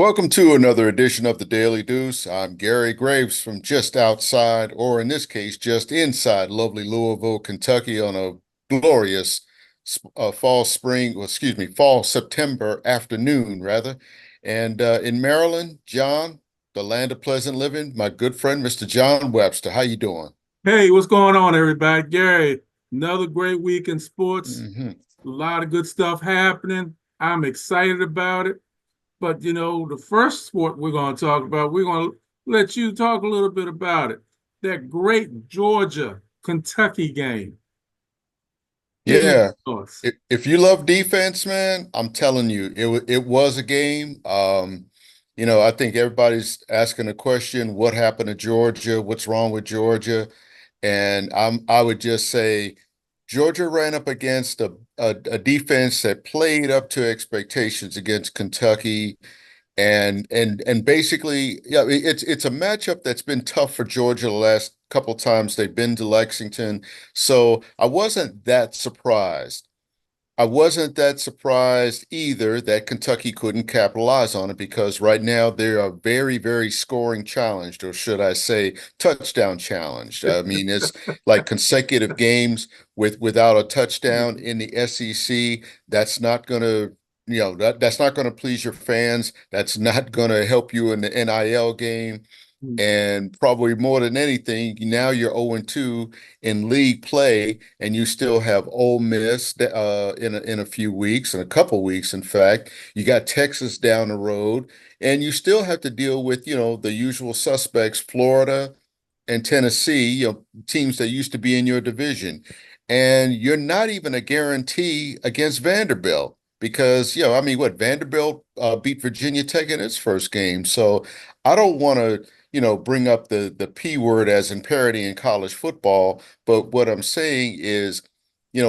Welcome to another edition of the Daily Deuce. I'm Gary Graves from just outside, or in this case, just inside lovely Louisville, Kentucky on a glorious fall September afternoon, rather. And in Maryland, John, the land of pleasant living, my good friend, Mr. John Webster. How you doing? Hey, what's going on, everybody? Gary, another great week in sports. Hmm. A lot of good stuff happening. I'm excited about it. But, the first sport we're going to talk about, we're going to let you talk a little bit about it. That great Georgia Kentucky game. Give me Yeah. your thoughts. If you love defense, man, I'm telling you, it was a game. I think everybody's asking the question, what happened to Georgia? What's wrong with Georgia? And I would just say Georgia ran up against a defense that played up to expectations against Kentucky. And basically, yeah, it's a matchup that's been tough for Georgia the last couple times they've been to Lexington. So I wasn't that surprised either that Kentucky couldn't capitalize on it because right now they are very, very scoring challenged, or should I say, touchdown challenged. I mean, it's like consecutive games without a touchdown in the SEC. That's not going to, that's not going to please your fans. That's not going to help you in the NIL game. And probably more than anything, now you're 0-2 in league play, and you still have Ole Miss in a few weeks, in a couple weeks, in fact. You got Texas down the road, and you still have to deal with, the usual suspects, Florida and Tennessee, teams that used to be in your division. And you're not even a guarantee against Vanderbilt because, I mean, what Vanderbilt beat Virginia Tech in its first game. So I don't want to, bring up the P word as in parity in college football. But what I'm saying is,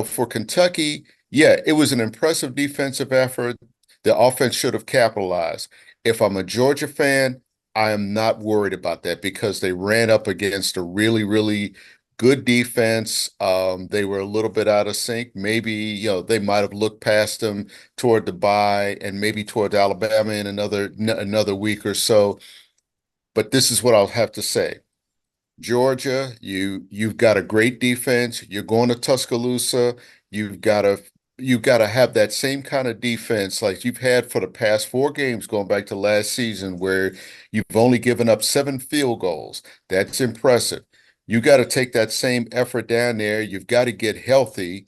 for Kentucky, yeah, it was an impressive defensive effort. The offense should have capitalized. If I'm a Georgia fan, I am not worried about that because they ran up against a really, really good defense. They were a little bit out of sync. Maybe, they might have looked past them toward the bye and maybe toward Alabama in another week or so. But this is what I'll have to say. Georgia, you've got a great defense. You're going to Tuscaloosa. You've got to you've got to have that same kind of defense like you've had for the past four games going back to last season where you've only given up 7 field goals. That's impressive. You got to take that same effort down there. You've got to get healthy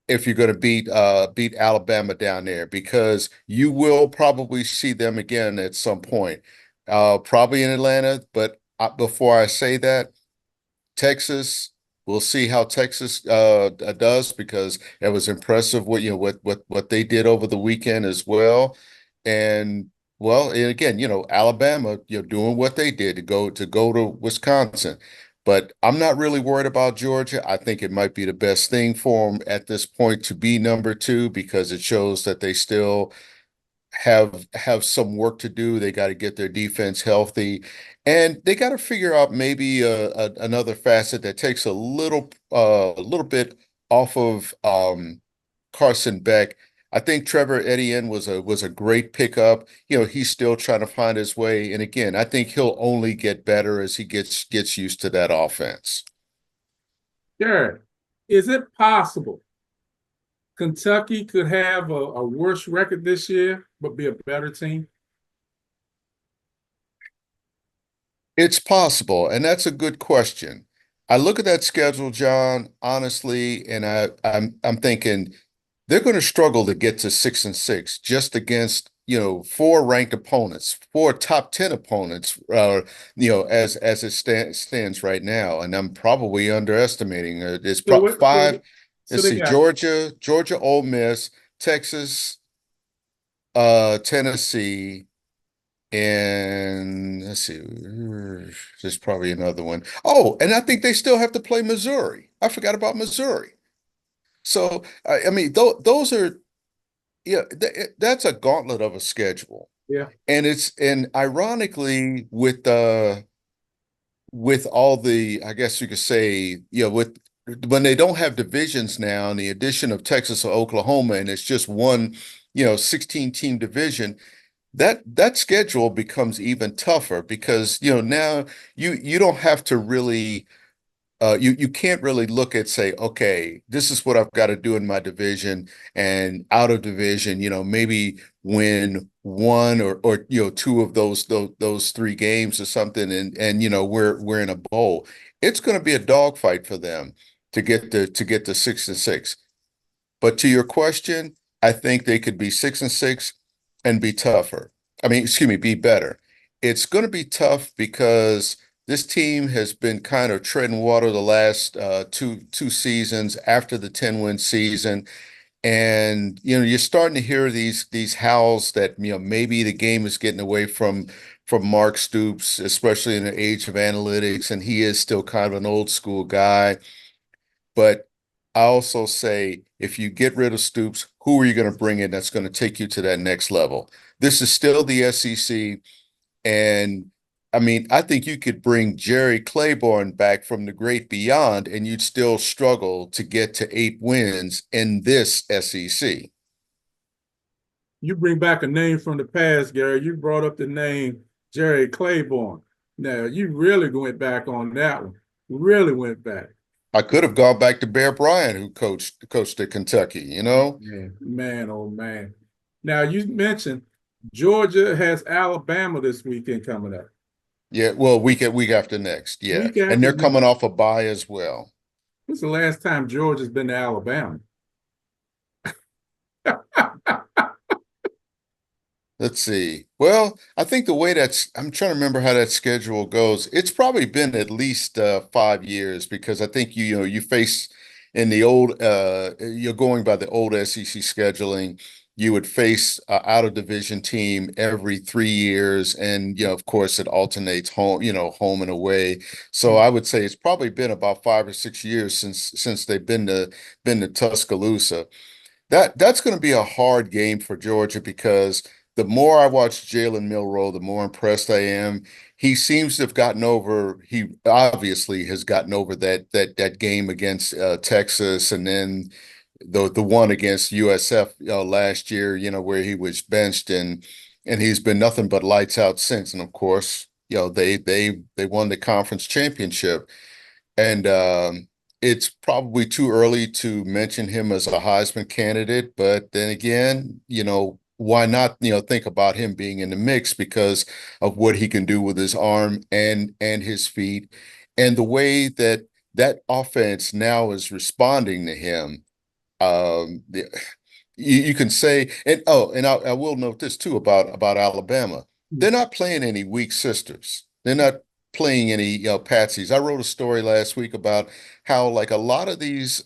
if you're going to beat Alabama down there because you will probably see them again at some point. Probably in Atlanta, but before I say that, Texas, we'll see how Texas does because it was impressive what they did over the weekend as well. And well, and again, Alabama, doing what they did to go to Wisconsin. But I'm not really worried about Georgia. I think it might be the best thing for them at this point to be number two because it shows that they still have some work to do. They got to get their defense healthy, and they got to figure out maybe another facet that takes a little bit off of Carson Beck. I think Trevor Etienne was a great pickup. He's still trying to find his way, and again, I think he'll only get better as he gets used to that offense. Gary, is it possible Kentucky could have a worse record this year, but be a better team? It's possible, and that's a good question. I look at that schedule, John, honestly, and I'm thinking they're going to struggle to get to 6-6 just against, four ranked opponents, four top 10 opponents, as it stands right now. And I'm probably underestimating it. It's So pro what? five. So Let's they see, got Georgia, Ole Miss, Texas, Tennessee. And let's see, there's probably another one. Oh, and I think they still have to play Missouri. I forgot about Missouri. So, I mean, those are, yeah, that's a gauntlet of a schedule. yeah. And ironically, with all the, I guess you could say, with when they don't have divisions now, and the addition of Texas or Oklahoma, and it's just one, 16 team division. that schedule becomes even tougher because now you don't have to really you can't really look at say, okay, this is what I've got to do in my division and out of division, maybe win one or two of those three games or something, and we're in a bowl. It's going to be a dogfight for them to get to 6-6. But to your question, I think they could be 6-6 and be tougher. I mean, excuse me, be better. It's going to be tough because this team has been kind of treading water the last two seasons after the 10-win season. And you're starting to hear these howls that maybe the game is getting away from Mark Stoops, especially in the age of analytics, and he is still kind of an old school guy. But I also say, if you get rid of Stoops, who are you going to bring in that's going to take you to that next level? This is still the SEC. And I mean, I think you could bring Jerry Claiborne back from the great beyond, and you'd still struggle to get to 8 wins in this SEC. You bring back a name from the past, Gary. You brought up the name Jerry Claiborne. Now, you really went back on that one. Really went back. I could have gone back to Bear Bryant, who coached at Kentucky. Man, oh man. Now, you mentioned Georgia has Alabama this weekend coming up. Yeah, well, week after next, yeah. Week And after they're next. coming off a bye as well. When's the last time Georgia's been to Alabama? Let's see. Well, I think I'm trying to remember how that schedule goes. It's probably been at least 5 years because I think you face in the old you're going by the old SEC scheduling. You would face out of division team every 3 years, and of course it alternates home and away. So I would say it's probably been about 5 or 6 years since they've been to Tuscaloosa. That's going to be a hard game for Georgia because the more I watch Jalen Milroe, the more impressed I am. He seems to have gotten over. He obviously has gotten over that game against Texas, and then the one against USF last year. Where he was benched, and he's been nothing but lights out since. And of course, they won the conference championship. And it's probably too early to mention him as a Heisman candidate, but then again, why not, think about him being in the mix because of what he can do with his arm and his feet, and the way that offense now is responding to him. The, you can say, and I will note this too about Alabama. They're not playing any weak sisters. They're not playing any patsies. I wrote a story last week about how like a lot of the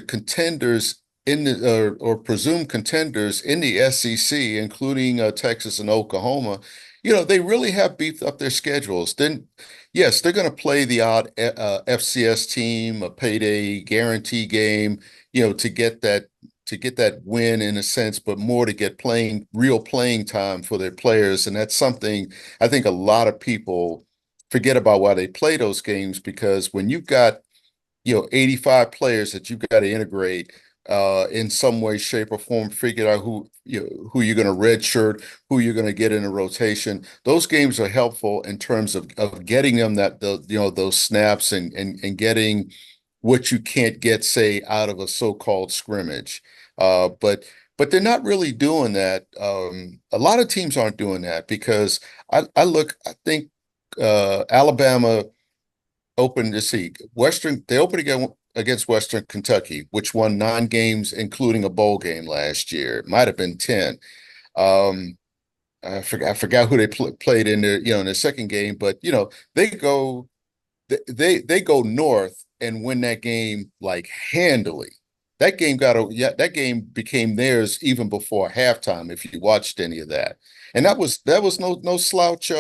contenders in the or presumed contenders in the SEC, including Texas and Oklahoma, they really have beefed up their schedules. Then, yes, they're going to play the odd FCS team, a payday guarantee game, to get that win in a sense, but more to get real playing time for their players, and that's something I think a lot of people forget about why they play those games because when you've got 85 players that you've got to integrate in some way, shape, or form, figure out who you're going to redshirt, who you're going to get in a rotation. Those games are helpful in terms of getting them those snaps and getting what you can't get, say, out of a so-called scrimmage. But they're not really doing that. A lot of teams aren't doing that because I think Alabama open to see they opened against Western Kentucky, which won 9 games, including a bowl game last year. It might have been 10. Um, I forgot who they played in their second game, but they go they go north and win that game like handily. That game became theirs even before halftime, if you watched any of that. And that was no slouch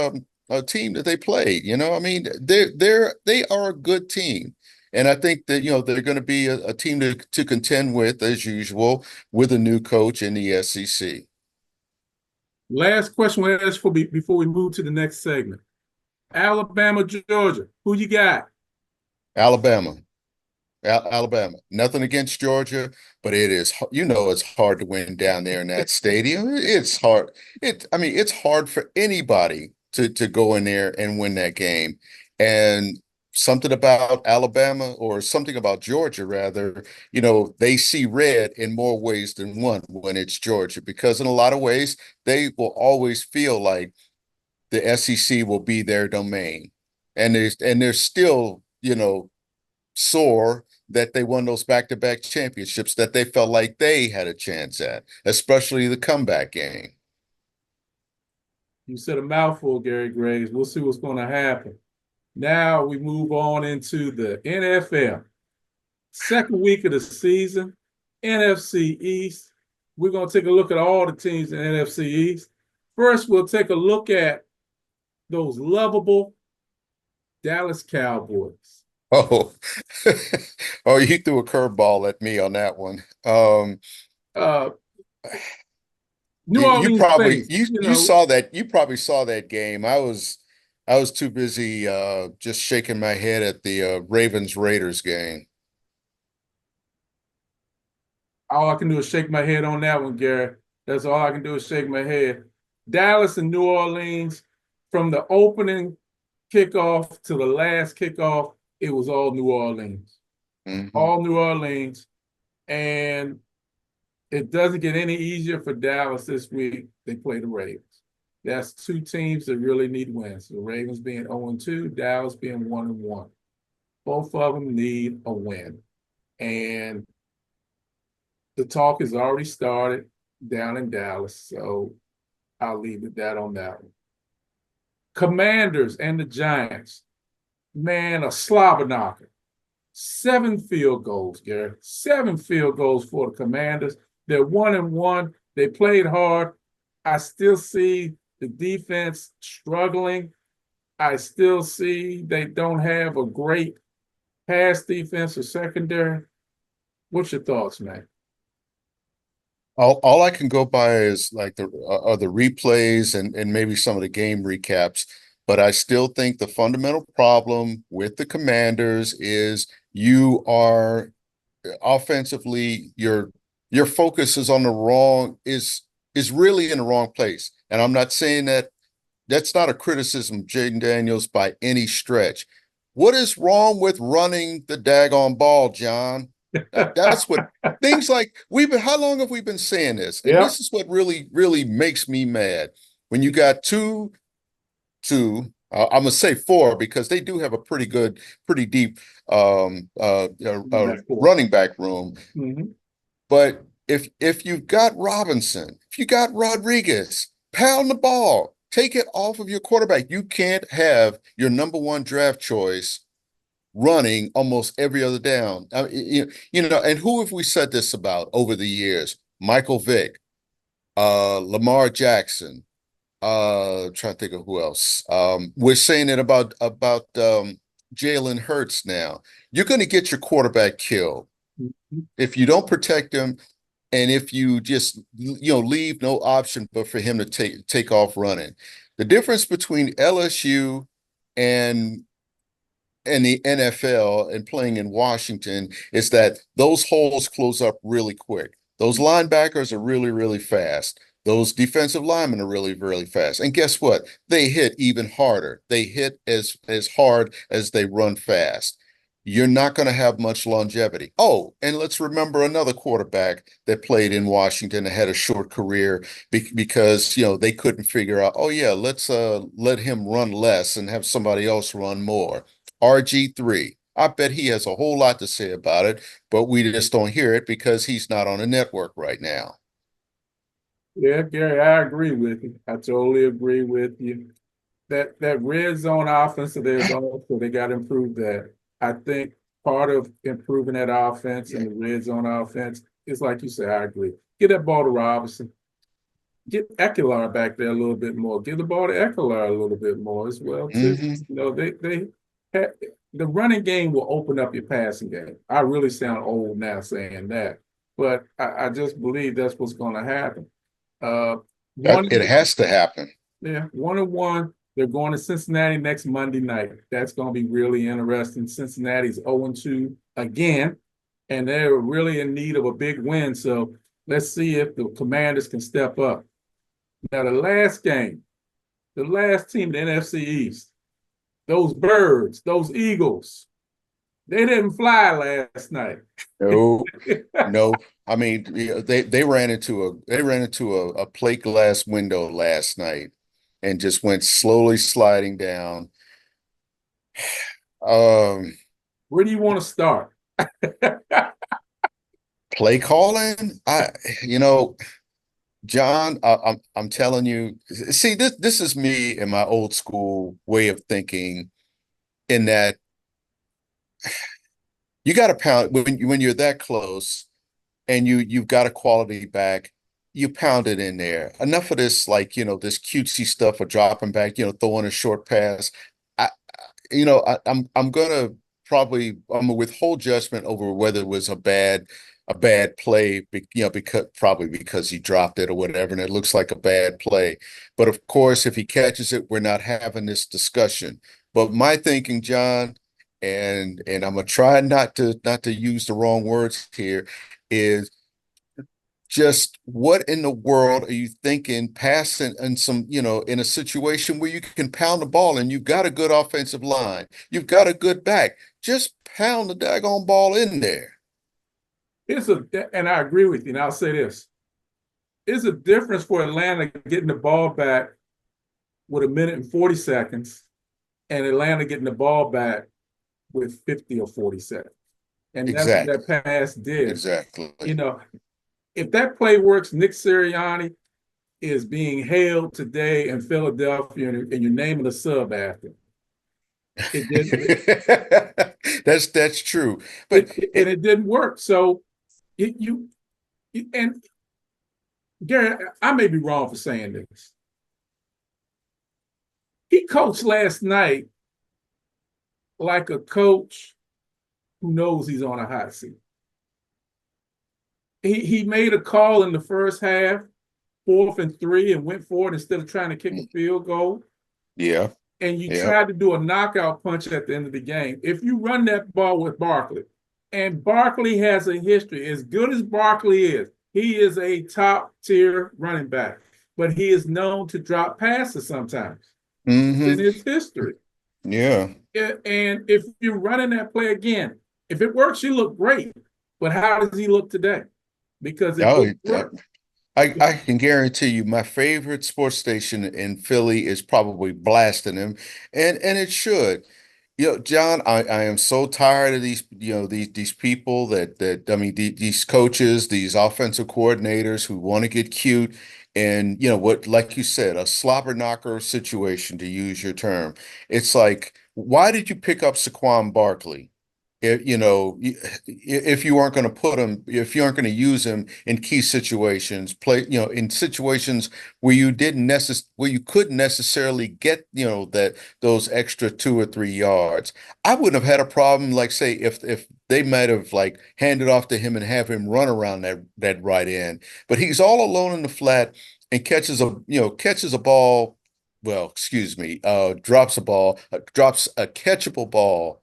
team that they played. I mean, they are a good team. And I think that they're going to be a team to contend with as usual with a new coach in the SEC. Last question we ask for before we move to the next segment. Alabama, Georgia. Who you got? Alabama. Alabama. Nothing against Georgia, but it is, it's hard to win down there in that stadium. It's hard. I mean, it's hard for anybody to go in there and win that game. And something about Alabama or something about Georgia, rather, they see red in more ways than one when it's Georgia, because in a lot of ways, they will always feel like the SEC will be their domain. And they're still, sore that they won those back-to-back championships that they felt like they had a chance at, especially the comeback game. You said a mouthful, Gary Graves. We'll see what's going to happen. Now we move on into the NFL. Second week of the season, NFC East. We're going to take a look at all the teams in NFC East. First, we'll take a look at those lovable Dallas Cowboys. Oh, oh, you threw a curveball at me on that one. Uh, New You Orleans probably Saints, you saw that you probably saw that game. I was too busy just shaking my head at the Ravens Raiders game. all I can do is shake my head on that one, Gary. That's all I can do is shake my head. Dallas and New Orleans, from the opening kickoff to the last kickoff, it was all New Orleans. Hmm. All New Orleans. And it doesn't get any easier for Dallas this week. They play the Ravens. That's two teams that really need wins. The Ravens being 0-2, Dallas being 1-1. Both of them need a win. And the talk has already started down in Dallas. So I'll leave it that on that one. Commanders and the Giants. Man, a slobber knocker. 7 field goals, Gary. 7 field goals for the Commanders. They're 1-1. They played hard. I still see the defense struggling. I still see they don't have a great pass defense or secondary. What's your thoughts, man? All I can go by is like the replays and maybe some of the game recaps. But I still think the fundamental problem with the Commanders is you are offensively, your focus is on the wrong is really in the wrong place. And I'm not saying that that's not a criticism of Jaden Daniels by any stretch. What is wrong with running the daggone ball, John? That's what things like how long have we been saying this? And Yep. this is what really, really makes me mad. When you got I'm gonna say four because they do have a pretty good, pretty deep That's cool. running back room. Mhm. But if you've got Robinson, if you got Rodriguez, pound the ball, take it off of your quarterback. You can't have your number one draft choice running almost every other down. And who have we said this about over the years? Michael Vick, Lamar Jackson, trying to think of who else. We're saying it about Jalen Hurts now. You're going to get your quarterback killed if you don't protect him, and if you just leave no option but for him to take off running. The difference between LSU and the NFL and playing in Washington is that those holes close up really quick. Those linebackers are really, really fast. Those defensive linemen are really, really fast. And guess what? They hit even harder. They hit as hard as they run fast. You're not going to have much longevity. Oh, and let's remember another quarterback that played in Washington and had a short career because they couldn't figure out, oh yeah, let's let him run less and have somebody else run more. RG3. I bet he has a whole lot to say about it, but we just don't hear it because he's not on a network right now. Yeah, Gary, I agree with you. I totally agree with you. That red zone offense that there's also they got to improve that. I think part of improving that offense and the red zone offense is like you said, I agree. Get that ball to Robinson. Get Eckler back there a little bit more. Give the ball to Eckler a little bit more as well too. Hmm. They had, the running game will open up your passing game. I really sound old now saying that, but I just believe that's what's going to happen. Uh, one It has to happen. yeah, 1-1. They're going to Cincinnati next Monday night. That's going to be really interesting. Cincinnati's 0-2 again, and they're really in need of a big win. So let's see if the Commanders can step up. Now, the last game, the last team in the NFC East, those birds, those Eagles, they didn't fly last night. No, no. I mean, they ran into a plate glass window last night and just went slowly sliding down. Um, Where do you want to start? Play calling, John, I'm telling you, see, this is me and my old school way of thinking in that you got to pound when you're that close and you've got a quality back, you pound it in there. Enough of this, like, this cutesy stuff of dropping back, throwing a short pass. I, I'm gonna I'm gonna withhold judgment over whether it was a bad play, because probably because he dropped it or whatever, and it looks like a bad play. But of course, if he catches it, we're not having this discussion. But my thinking, John, and I'm gonna try not to use the wrong words here, is just what in the world are you thinking passing in in a situation where you can pound the ball and you've got a good offensive line, you've got a good back, just pound the daggone ball in there. And I agree with you. And I'll say this: it's a difference for Atlanta getting the ball back with 1 minute and 40 seconds, and Atlanta getting the ball back with 50 or 40 seconds. And that's what Exactly. that pass did. Exactly. You know, if that play works, Nick Sirianni is being hailed today in Philadelphia, and you're naming a sub after him. It didn't. That's true. But And it didn't work. So you and Gary, I may be wrong for saying this. He coached last night like a coach who knows he's on a hot seat. He made a call in the first half, 4th and 3, and went for it instead of trying to kick a field goal. yeah, And you yeah. tried to do a knockout punch at the end of the game. If you run that ball with Barkley, and Barkley has a history, as good as Barkley is, he is a top tier running back, but he is known to drop passes sometimes. In Hmm. his history. Yeah. And if you're running that play again, if it works, you look great. But how does he look today? Because it Oh, didn't work. I can guarantee you my favorite sports station in Philly is probably blasting him, and it should. John, I am so tired of these people that I mean these coaches, these offensive coordinators who want to get cute and what, like you said, a slobber knocker situation, to use your term. It's like, why did you pick up Saquon Barkley? If you aren't going to put him, if you aren't going to use him in key situations, in situations where you couldn't necessarily get, that those extra 2 or 3 yards. I wouldn't have had a problem, like say, if they might have like handed off to him and have him run around that right end, but he's all alone in the flat and catches a ball. Well, excuse me, drops a catchable ball,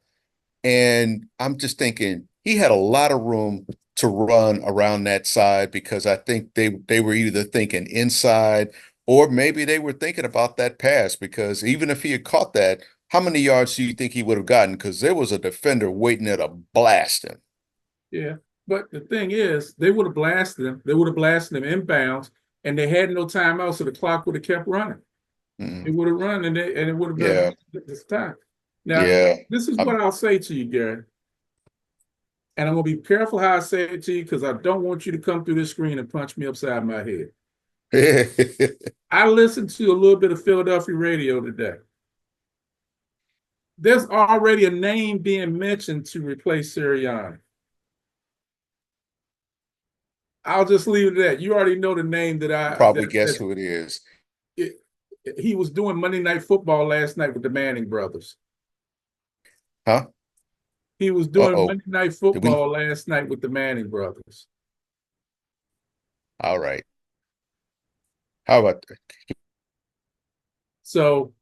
and I'm just thinking he had a lot of room to run around that side, because I think they were either thinking inside or maybe they were thinking about that pass, because even if he had caught that, how many yards do you think he would have gotten? Because there was a defender waiting there to blast him. Yeah. But the thing is, they would have blasted him. They would have blasted him inbounds, and they had no timeout, so the clock would have kept running. It Mm, would have run, and it would have been yeah, this time. Now, yeah. this is what I'm, I'll say to you, Gary, and I'm gonna be careful how I say it to you because I don't want you to come through this screen and punch me upside my head. I listened to a little bit of Philadelphia radio today. There's already a name being mentioned to replace Sirianni. I'll just leave it at that. You already know the name that I probably that, guess that who it is. it, he was doing Monday Night Football last night with the Manning brothers. Huh? He was doing Uh-oh. Monday Night Did we? Football last night with the Manning brothers. All right. How about So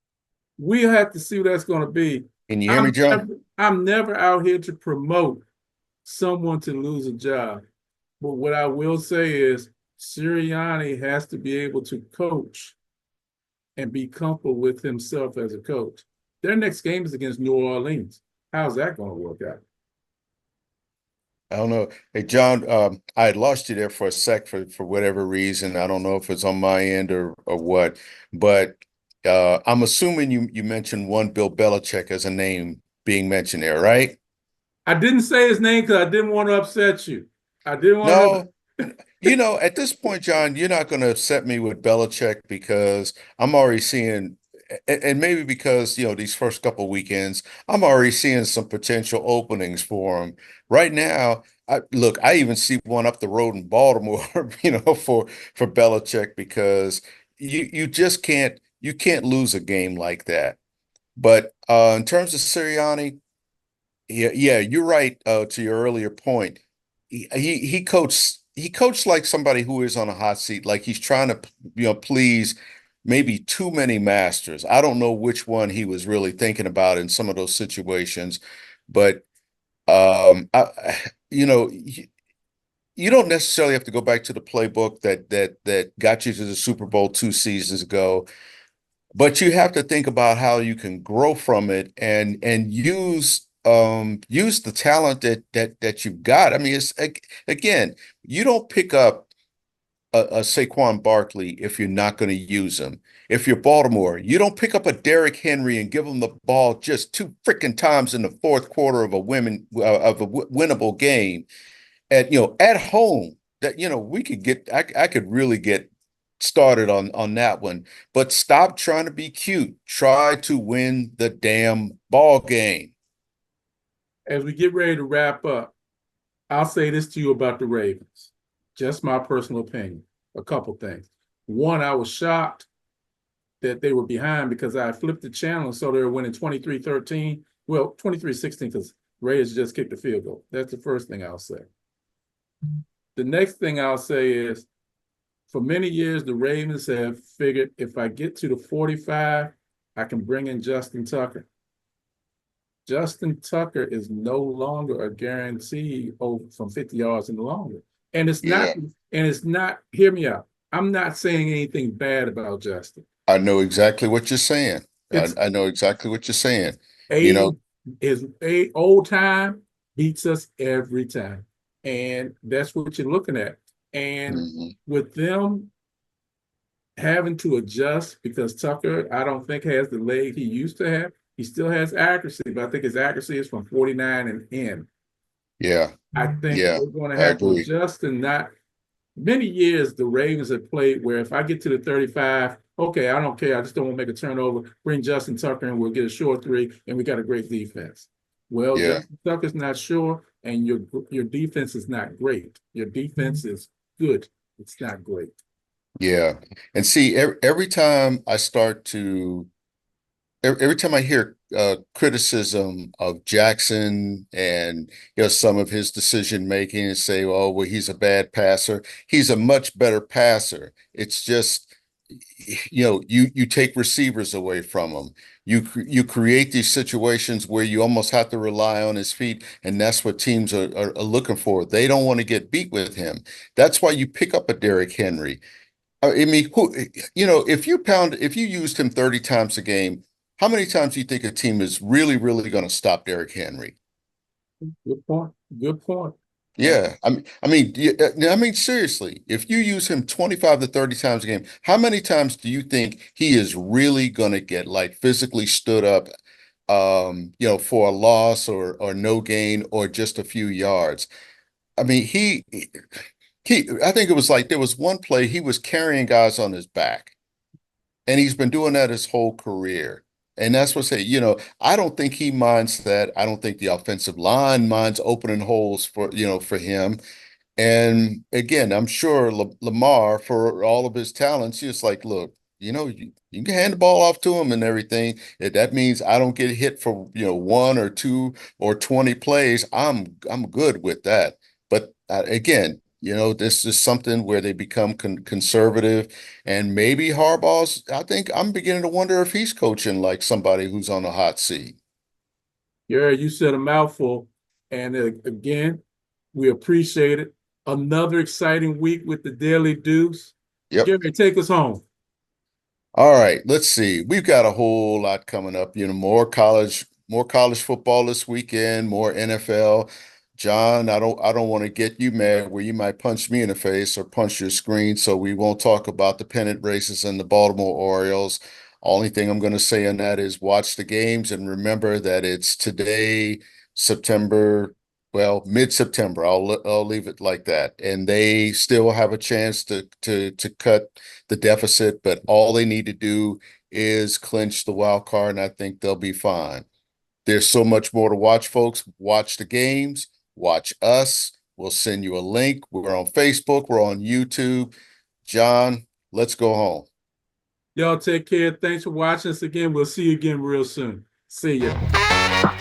we'll have to see what that's going to be. Can you hear me, Joe? I'm never out here to promote someone to lose a job. But what I will say is Sirianni has to be able to coach and be comfortable with himself as a coach. Their next game is against New Orleans. How's that going to work out? I don't know. Hey, John, I had lost you there for a sec for whatever reason. I don't know if it's on my end or what, but I'm assuming you mentioned one Bill Belichick as a name being mentioned there, right? I didn't say his name because I didn't want to upset you. I didn't want No, at this point, John, you're not going to upset me with Belichick because I'm already seeing, and maybe because, these first couple weekends, I'm already seeing some potential openings for him. Right now, I even see one up the road in Baltimore, for Belichick because you just can't lose a game like that. But in terms of Sirianni, yeah, yeah, you're right. To your earlier point, he coached like somebody who is on a hot seat, like he's trying to please maybe too many masters. I don't know which one he was really thinking about in some of those situations, but you know, you, you don't necessarily have to go back to the playbook that got you to the Super Bowl 2 seasons ago, but you have to think about how you can grow from it and use the talent that you've got. I mean, again, you don't pick up a Saquon Barkley if you're not going to use him. If you're Baltimore, you don't pick up a Derrick Henry and give him the ball just two freaking times in the fourth quarter of a winnable game at home. That we could get I could really get started on that one. But stop trying to be cute. Try to win the damn ball game. As we get ready to wrap up, I'll say this to you about the Ravens. Just my personal opinion. A couple things. One, I was shocked that they were behind because I flipped the channel and so they were winning 23-13. Well, 23-16 because Raiders just kicked the field goal. That's the first thing I'll say. The next thing I'll say is for many years, the Ravens have figured if I get to the 45, I can bring in Justin Tucker. Justin Tucker is no longer a guarantee from 50 yards and longer. And Yeah, it's not, hear me out. I'm not saying anything bad about Justin. I know exactly what you're saying. I, It's I know exactly what you're saying. You know, age is a old time beats us every time. And that's what you're looking at. And mhm. with them having to adjust because Tucker, I don't think has the leg he used to have. He still has accuracy, but I think his accuracy is from 49 and in. Yeah, I think yeah, they're going to I have to agree. adjust and not. Many years the Ravens have played where if I get to the 35, okay, I don't care. I just don't want to make a turnover. Bring Justin Tucker and we'll get a short three, and we got a great defense. Well, Yeah, Justin Tucker's not sure, and your defense is not great. Your defense is good. It's not great. yeah. And see, every time I start to every time I hear criticism of Jackson and some of his decision making and say, "Oh, well, he's a bad passer." He's a much better passer. It's just, you take receivers away from him. You create these situations where you almost have to rely on his feet, and that's what teams are looking for. They don't want to get beat with him. That's why you pick up a Derrick Henry. I mean, if you used him 30 times a game, how many times do you think a team is really, really going to stop Derrick Henry? Good point. Good point. And Yeah, seriously, if you use him 25 to 30 times a game, how many times do you think he is really going to get like physically stood up, for a loss or no gain or just a few yards? I mean, I think it was like there was one play he was carrying guys on his back. And he's been doing that his whole career. And that's what I say, I don't think he minds that. I don't think the offensive line minds opening holes for him. And again, I'm sure Lamar, for all of his talents, he's like, look, you can hand the ball off to him and everything. If that means I don't get hit for, one or two or 20 plays, I'm good with that. But again, This is something where they become conservative, and maybe Harbaugh's. I think I'm beginning to wonder if he's coaching like somebody who's on the hot seat. Yeah, you said a mouthful. And again, we appreciate it. Another exciting week with the Daily Deuce. Yep. Gary, take us home. All right, let's see. We've got a whole lot coming up. More college football this weekend, more NFL. John, I don't want to get you mad where you might punch me in the face or punch your screen, so we won't talk about the pennant races and the Baltimore Orioles. Only thing I'm going to say on that is watch the games and remember that it's today, September, well, mid-September. I'll leave it like that. And they still have a chance to cut the deficit, but all they need to do is clinch the wild card, and I think they'll be fine. There's so much more to watch, folks. Watch the games, watch us. We'll send you a link. We're on Facebook, we're on YouTube. John, let's go home. Y'all take care. Thanks for watching us again. We'll see you again real soon. See ya.